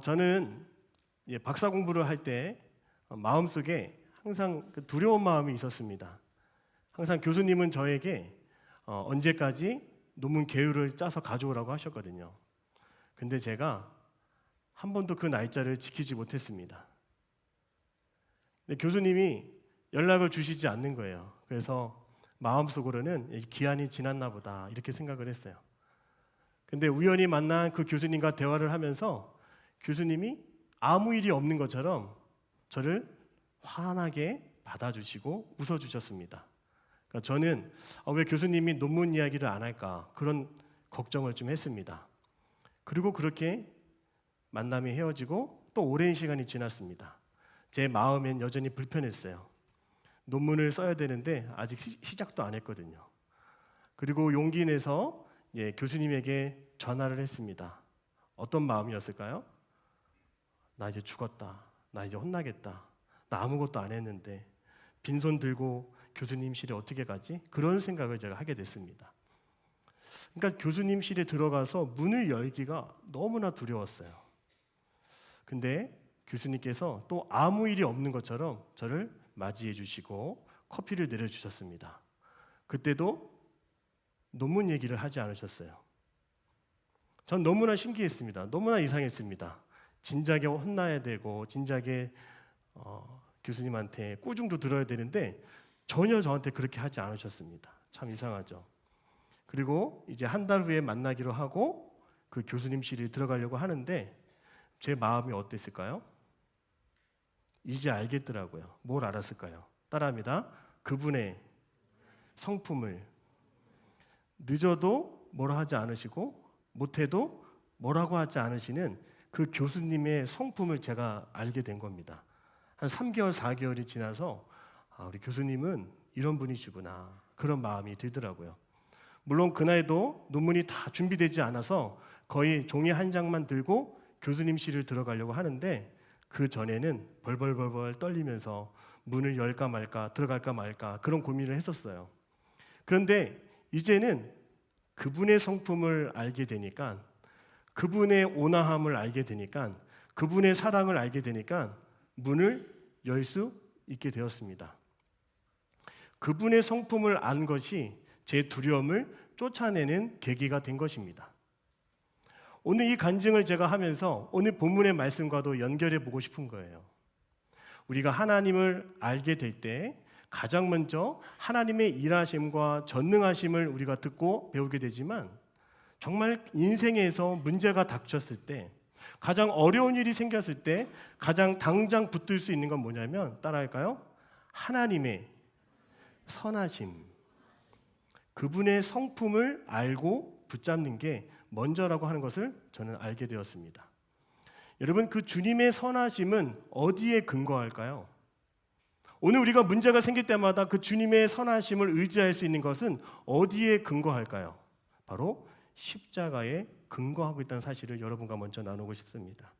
저는 박사 공부를 할 때 마음속에 항상 두려운 마음이 있었습니다. 항상 교수님은 저에게 언제까지 논문 계율을 짜서 가져오라고 하셨거든요. 근데 제가 한 번도 그 날짜를 지키지 못했습니다. 근데 교수님이 연락을 주시지 않는 거예요. 그래서 마음속으로는 기한이 지났나 보다 이렇게 생각을 했어요. 근데 우연히 만난 그 교수님과 대화를 하면서 교수님이 아무 일이 없는 것처럼 저를 환하게 받아주시고 웃어주셨습니다. 그러니까 저는 왜 교수님이 논문 이야기를 안 할까 그런 걱정을 좀 했습니다. 그리고 그렇게 만남이 헤어지고 또 오랜 시간이 지났습니다. 제 마음엔 여전히 불편했어요. 논문을 써야 되는데 아직 시작도 안 했거든요. 그리고 용기 내서 교수님에게 전화를 했습니다. 어떤 마음이었을까요? 나 이제 죽었다. 나 이제 혼나겠다. 나 아무것도 안 했는데 빈손 들고 교수님실에 어떻게 가지? 그런 생각을 제가 하게 됐습니다. 그러니까 교수님실에 들어가서 문을 열기가 너무나 두려웠어요. 근데 교수님께서 또 아무 일이 없는 것처럼 저를 맞이해 주시고 커피를 내려주셨습니다. 그때도 논문 얘기를 하지 않으셨어요. 전 너무나 신기했습니다. 너무나 이상했습니다. 진작에 혼나야 되고 진작에 교수님한테 꾸중도 들어야 되는데 전혀 저한테 그렇게 하지 않으셨습니다. 참 이상하죠. 그리고 이제 한 달 후에 만나기로 하고 그 교수님실에 들어가려고 하는데 제 마음이 어땠을까요? 이제 알겠더라고요. 뭘 알았을까요? 따라합니다. 그분의 성품을 늦어도 뭐라 하지 않으시고 못해도 뭐라고 하지 않으시는 그 교수님의 성품을 제가 알게 된 겁니다. 한 3개월, 4개월이 지나서 우리 교수님은 이런 분이시구나 그런 마음이 들더라고요. 물론 그날도 논문이 다 준비되지 않아서 거의 종이 한 장만 들고 교수님실을 들어가려고 하는데 그 전에는 벌벌벌벌 떨리면서 문을 열까 말까 들어갈까 말까 그런 고민을 했었어요. 그런데 이제는 그분의 성품을 알게 되니까 그분의 온화함을 알게 되니까 그분의 사랑을 알게 되니까 문을 열 수 있게 되었습니다. 그분의 성품을 안 것이 제 두려움을 쫓아내는 계기가 된 것입니다. 오늘 이 간증을 제가 하면서 오늘 본문의 말씀과도 연결해 보고 싶은 거예요. 우리가 하나님을 알게 될 때 가장 먼저 하나님의 일하심과 전능하심을 우리가 듣고 배우게 되지만 정말 인생에서 문제가 닥쳤을 때 가장 어려운 일이 생겼을 때 가장 당장 붙들 수 있는 건 뭐냐면 따라할까요? 하나님의 선하심, 그분의 성품을 알고 붙잡는 게 먼저라고 하는 것을 저는 알게 되었습니다. 여러분, 그 주님의 선하심은 어디에 근거할까요? 오늘 우리가 문제가 생길 때마다 그 주님의 선하심을 의지할 수 있는 것은 어디에 근거할까요? 바로 십자가에 근거하고 있다는 사실을 여러분과 먼저 나누고 싶습니다.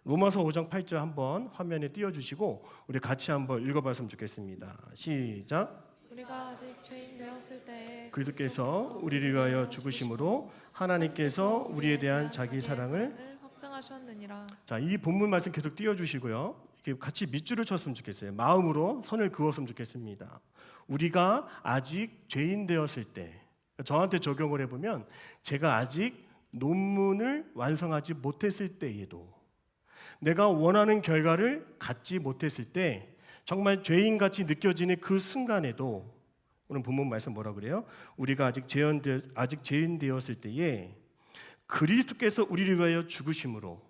로마서 5장 8절 한번 화면에 띄워주시고 우리 같이 한번 읽어봤으면 좋겠습니다. 시작. 우리가 아직 죄인 되었을 때 그리스도께서 우리를 위하여 죽으심으로 하나님께서 우리에 대한 자기 사랑을 확증하셨느니라. 자, 이 본문 말씀 계속 띄워주시고요. 이렇게 같이 밑줄을 쳤으면 좋겠어요. 마음으로 선을 그었으면 좋겠습니다. 우리가 아직 죄인 되었을 때 저한테 적용을 해보면 제가 아직 논문을 완성하지 못했을 때에도 내가 원하는 결과를 갖지 못했을 때 정말 죄인같이 느껴지는 그 순간에도 오늘 본문 말씀 뭐라 그래요? 우리가 아직 죄인 되었을 때에 그리스도께서 우리를 위하여 죽으심으로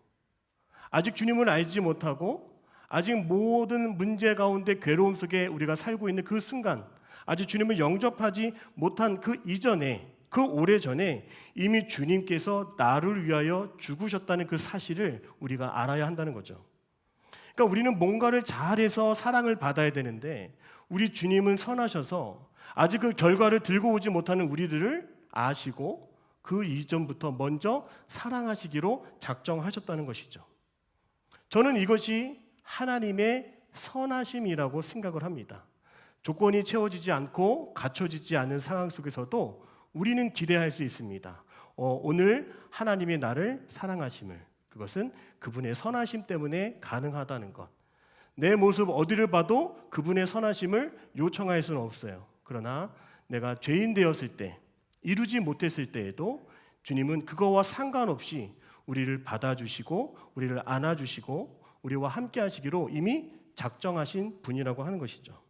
아직 주님을 알지 못하고 아직 모든 문제 가운데 괴로움 속에 우리가 살고 있는 그 순간 아직 주님을 영접하지 못한 그 이전에 그 오래전에 이미 주님께서 나를 위하여 죽으셨다는 그 사실을 우리가 알아야 한다는 거죠. 그러니까 우리는 뭔가를 잘해서 사랑을 받아야 되는데 우리 주님은 선하셔서 아직 그 결과를 들고 오지 못하는 우리들을 아시고 그 이전부터 먼저 사랑하시기로 작정하셨다는 것이죠. 저는 이것이 하나님의 선하심이라고 생각을 합니다. 조건이 채워지지 않고 갖춰지지 않은 상황 속에서도 우리는 기대할 수 있습니다. 오늘 하나님의 나를 사랑하심을 그것은 그분의 선하심 때문에 가능하다는 것. 내 모습 어디를 봐도 그분의 선하심을 요청할 수는 없어요. 그러나 내가 죄인 되었을 때, 이루지 못했을 때에도 주님은 그거와 상관없이 우리를 받아주시고 우리를 안아주시고 우리와 함께 하시기로 이미 작정하신 분이라고 하는 것이죠.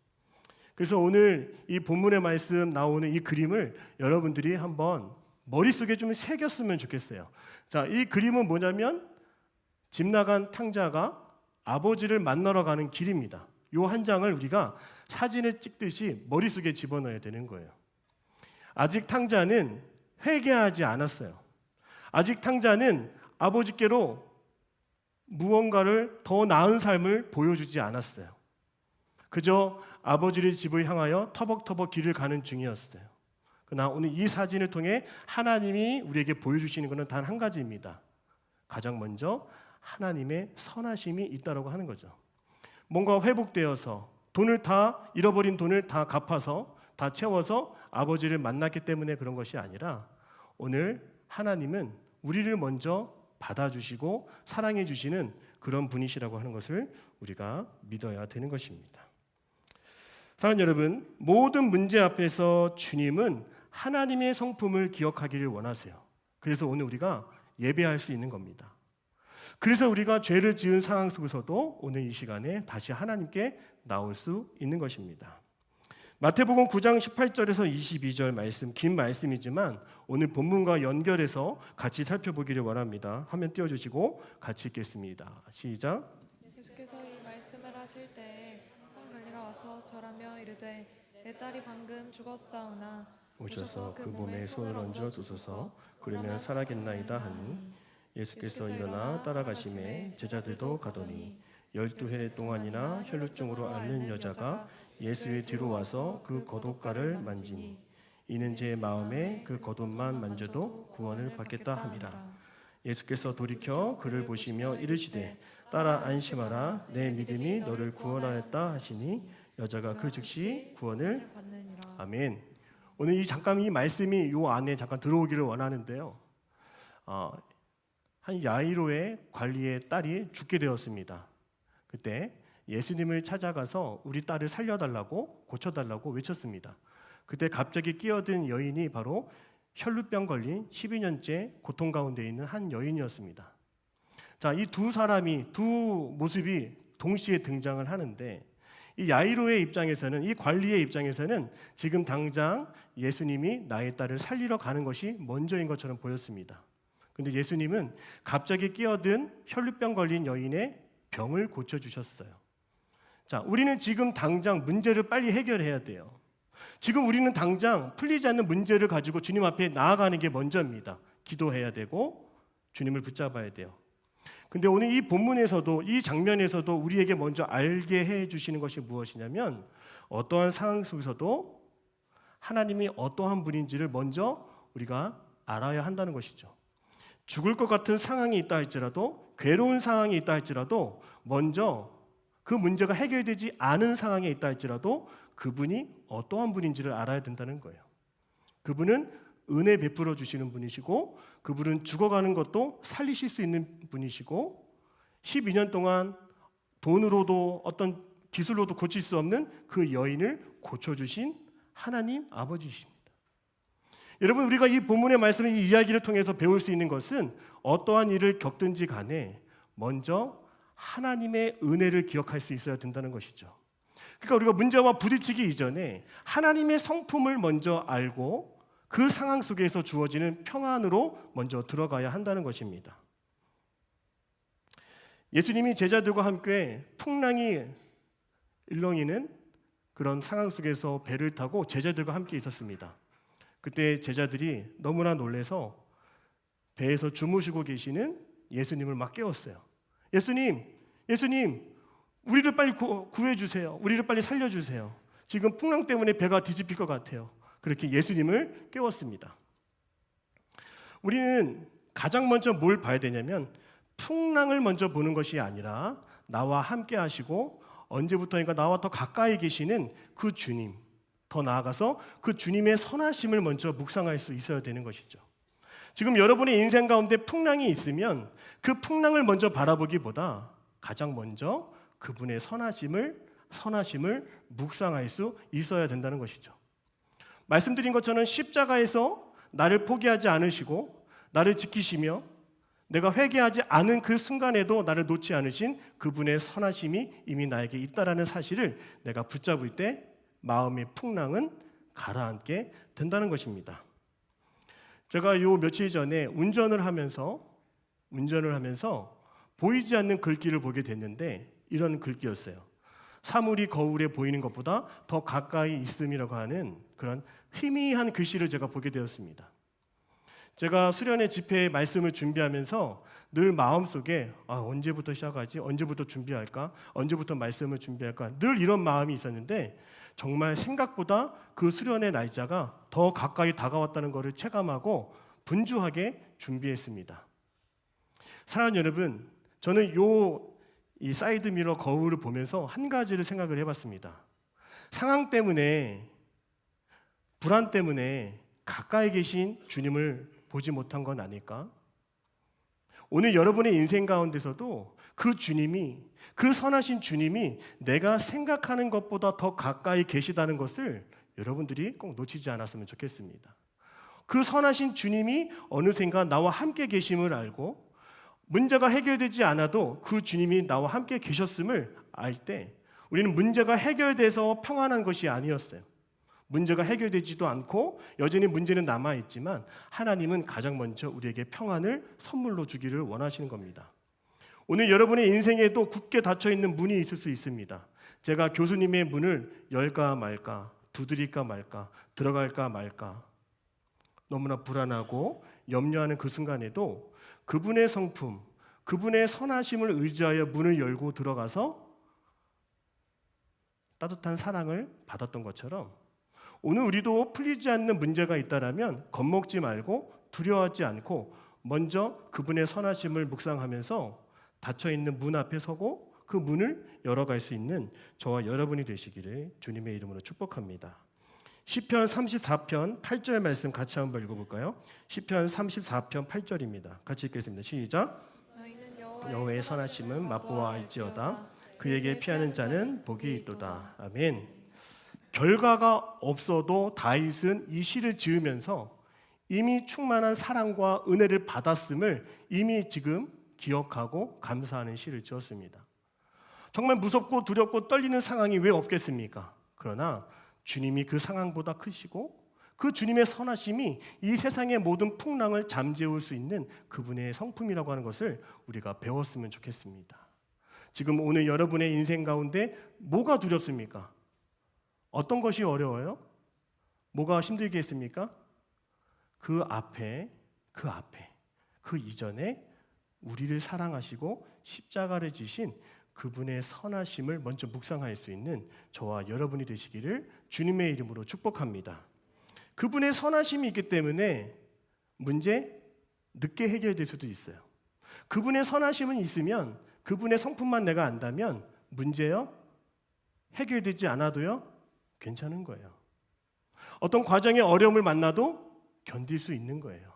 그래서 오늘 이 본문의 말씀 나오는 이 그림을 여러분들이 한번 머릿속에 좀 새겼으면 좋겠어요. 자, 이 그림은 뭐냐면 집 나간 탕자가 아버지를 만나러 가는 길입니다. 이 한 장을 우리가 사진을 찍듯이 머릿속에 집어넣어야 되는 거예요. 아직 탕자는 회개하지 않았어요. 아직 탕자는 아버지께로 무언가를 더 나은 삶을 보여주지 않았어요. 그저 아버지의 집을 향하여 터벅터벅 길을 가는 중이었어요. 그러나 오늘 이 사진을 통해 하나님이 우리에게 보여주시는 것은 단 한 가지입니다. 가장 먼저 하나님의 선하심이 있다고 하는 거죠. 뭔가 회복되어서 잃어버린 돈을 다 갚아서 다 채워서 아버지를 만났기 때문에 그런 것이 아니라 오늘 하나님은 우리를 먼저 받아주시고 사랑해 주시는 그런 분이시라고 하는 것을 우리가 믿어야 되는 것입니다. 사랑하는 여러분, 모든 문제 앞에서 주님은 하나님의 성품을 기억하기를 원하세요. 그래서 오늘 우리가 예배할 수 있는 겁니다. 그래서 우리가 죄를 지은 상황 속에서도 오늘 이 시간에 다시 하나님께 나올 수 있는 것입니다. 마태복음 9장 18절에서 22절 말씀, 긴 말씀이지만 오늘 본문과 연결해서 같이 살펴보기를 원합니다. 화면 띄워주시고 같이 읽겠습니다. 시작. 예수께서 이 말씀을 하실 때에 한 관리가 와서 절하며 이르되 내 딸이 방금 죽었사오나 오셔서 그 몸에 손을 얹어 주소서 그러면 살아겠나이다 하니 예수께서 일어나 따라가심에 제자들도 가더니 12해 동안이나 혈루증으로 앓는 여자가 예수의 뒤로 와서 그 겉옷가를 만지니 이는 제 마음에 그 겉옷만 만져도 구원을 받겠다 함이라. 예수께서 돌이켜 그를 보시며 이르시되 딸아 안심하라 내 믿음이 너를 구원하였다 하시니 여자가 그 즉시 구원을 받느니라. 아멘. 오늘 잠깐 이 말씀이 요 안에 잠깐 들어오기를 원하는데요. 한 야이로의 관리의 딸이 죽게 되었습니다. 그때 예수님을 찾아가서 우리 딸을 살려달라고 고쳐달라고 외쳤습니다. 그때 갑자기 끼어든 여인이 바로 혈루병 걸린 12년째 고통 가운데 있는 한 여인이었습니다. 자, 이 두 사람이 두 모습이 동시에 등장을 하는데 이 야이로의 입장에서는 이 관리의 입장에서는 지금 당장 예수님이 나의 딸을 살리러 가는 것이 먼저인 것처럼 보였습니다. 근데 예수님은 갑자기 끼어든 혈루병 걸린 여인의 병을 고쳐주셨어요. 자, 우리는 지금 당장 문제를 빨리 해결해야 돼요. 지금 우리는 당장 풀리지 않는 문제를 가지고 주님 앞에 나아가는 게 먼저입니다. 기도해야 되고 주님을 붙잡아야 돼요. 근데 오늘 이 본문에서도 이 장면에서도 우리에게 먼저 알게 해 주시는 것이 무엇이냐면 어떠한 상황 속에서도 하나님이 어떠한 분인지를 먼저 우리가 알아야 한다는 것이죠. 죽을 것 같은 상황이 있다 할지라도 괴로운 상황이 있다 할지라도 먼저 그 문제가 해결되지 않은 상황에 있다 할지라도 그분이 어떠한 분인지를 알아야 된다는 거예요. 그분은 은혜 베풀어 주시는 분이시고 그분은 죽어가는 것도 살리실 수 있는 분이시고 12년 동안 돈으로도 어떤 기술로도 고칠 수 없는 그 여인을 고쳐주신 하나님 아버지십니다. 여러분, 우리가 이 본문의 말씀을 이 이야기를 통해서 배울 수 있는 것은 어떠한 일을 겪든지 간에 먼저 하나님의 은혜를 기억할 수 있어야 된다는 것이죠. 그러니까 우리가 문제와 부딪히기 이전에 하나님의 성품을 먼저 알고 그 상황 속에서 주어지는 평안으로 먼저 들어가야 한다는 것입니다. 예수님이 제자들과 함께 풍랑이 일렁이는 그런 상황 속에서 배를 타고 제자들과 함께 있었습니다. 그때 제자들이 너무나 놀라서 배에서 주무시고 계시는 예수님을 막 깨웠어요. 예수님, 우리를 빨리 구해주세요. 우리를 빨리 살려주세요. 지금 풍랑 때문에 배가 뒤집힐 것 같아요. 그렇게 예수님을 깨웠습니다. 우리는 가장 먼저 뭘 봐야 되냐면 풍랑을 먼저 보는 것이 아니라 나와 함께 하시고 언제부터인가 나와 더 가까이 계시는 그 주님, 더 나아가서 그 주님의 선하심을 먼저 묵상할 수 있어야 되는 것이죠. 지금 여러분의 인생 가운데 풍랑이 있으면 그 풍랑을 먼저 바라보기보다 가장 먼저 그분의 선하심을 묵상할 수 있어야 된다는 것이죠. 말씀드린 것처럼 십자가에서 나를 포기하지 않으시고 나를 지키시며 내가 회개하지 않은 그 순간에도 나를 놓지 않으신 그분의 선하심이 이미 나에게 있다라는 사실을 내가 붙잡을 때 마음의 풍랑은 가라앉게 된다는 것입니다. 제가 요 며칠 전에 운전을 하면서 보이지 않는 글귀를 보게 됐는데 이런 글귀였어요. 사물이 거울에 보이는 것보다 더 가까이 있음이라고 하는 그런 희미한 글씨를 제가 보게 되었습니다. 제가 수련회 집회 말씀을 준비하면서 늘 마음속에 언제부터 시작하지? 언제부터 준비할까? 언제부터 말씀을 준비할까? 늘 이런 마음이 있었는데 정말 생각보다 그 수련회 날짜가 더 가까이 다가왔다는 것을 체감하고 분주하게 준비했습니다. 사랑하는 여러분, 저는 이 사이드 미러 거울을 보면서 한 가지를 생각을 해봤습니다. 상황 때문에, 불안 때문에 가까이 계신 주님을 보지 못한 건 아닐까? 오늘 여러분의 인생 가운데서도 그 선하신 주님이 내가 생각하는 것보다 더 가까이 계시다는 것을 여러분들이 꼭 놓치지 않았으면 좋겠습니다. 그 선하신 주님이 어느샌가 나와 함께 계심을 알고 문제가 해결되지 않아도 그 주님이 나와 함께 계셨음을 알 때 우리는 문제가 해결돼서 평안한 것이 아니었어요. 문제가 해결되지도 않고 여전히 문제는 남아있지만 하나님은 가장 먼저 우리에게 평안을 선물로 주기를 원하시는 겁니다. 오늘 여러분의 인생에도 굳게 닫혀있는 문이 있을 수 있습니다. 제가 교수님의 문을 열까 말까, 두드릴까 말까, 들어갈까 말까 너무나 불안하고 염려하는 그 순간에도 그분의 성품, 그분의 선하심을 의지하여 문을 열고 들어가서 따뜻한 사랑을 받았던 것처럼 오늘 우리도 풀리지 않는 문제가 있다라면 겁먹지 말고 두려워하지 않고 먼저 그분의 선하심을 묵상하면서 닫혀있는 문 앞에 서고 그 문을 열어갈 수 있는 저와 여러분이 되시기를 주님의 이름으로 축복합니다. 시편 34편 8절 말씀 같이 한번 읽어볼까요? 시편 34편 8절입니다. 같이 읽겠습니다. 시작. 너희는 여호와의 선하심은 맛보아 알지어다. 그에게 피하는 자는 복이 있도다. 아멘. 결과가 없어도 다윗은 이 시를 지으면서 이미 충만한 사랑과 은혜를 받았음을 이미 지금 기억하고 감사하는 시를 지었습니다. 정말 무섭고 두렵고 떨리는 상황이 왜 없겠습니까? 그러나 주님이 그 상황보다 크시고 그 주님의 선하심이 이 세상의 모든 풍랑을 잠재울 수 있는 그분의 성품이라고 하는 것을 우리가 배웠으면 좋겠습니다. 지금 오늘 여러분의 인생 가운데 뭐가 두렵습니까? 어떤 것이 어려워요? 뭐가 힘들게 했습니까? 그 앞에, 그 이전에 우리를 사랑하시고 십자가를 지신 그분의 선하심을 먼저 묵상할 수 있는 저와 여러분이 되시기를 주님의 이름으로 축복합니다. 그분의 선하심이 있기 때문에 문제 늦게 해결될 수도 있어요. 그분의 선하심은 있으면 그분의 성품만 내가 안다면 문제요 해결되지 않아도요 괜찮은 거예요. 어떤 과정의 어려움을 만나도 견딜 수 있는 거예요.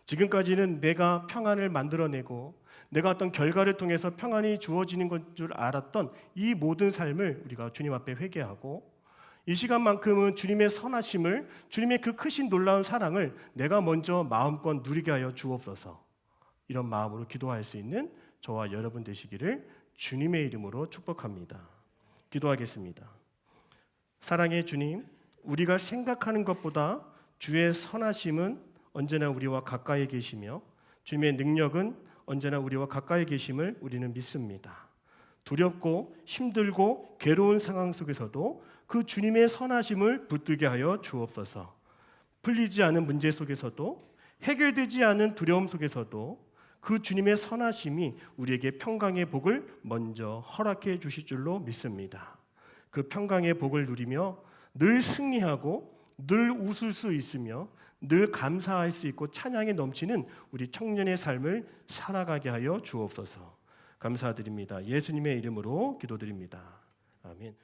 지금까지는 내가 평안을 만들어내고 내가 어떤 결과를 통해서 평안이 주어지는 것 줄 알았던 이 모든 삶을 우리가 주님 앞에 회개하고 이 시간만큼은 주님의 선하심을, 주님의 그 크신 놀라운 사랑을 내가 먼저 마음껏 누리게 하여 주옵소서. 이런 마음으로 기도할 수 있는 저와 여러분 되시기를 주님의 이름으로 축복합니다. 기도하겠습니다. 사랑의 주님, 우리가 생각하는 것보다 주의 선하심은 언제나 우리와 가까이 계시며 주님의 능력은 언제나 우리와 가까이 계심을 우리는 믿습니다. 두렵고 힘들고 괴로운 상황 속에서도 그 주님의 선하심을 붙들게 하여 주옵소서. 풀리지 않은 문제 속에서도 해결되지 않은 두려움 속에서도 그 주님의 선하심이 우리에게 평강의 복을 먼저 허락해 주실 줄로 믿습니다. 그 평강의 복을 누리며 늘 승리하고 늘 웃을 수 있으며 늘 감사할 수 있고 찬양에 넘치는 우리 청년의 삶을 살아가게 하여 주옵소서. 감사드립니다. 예수님의 이름으로 기도드립니다. 아멘.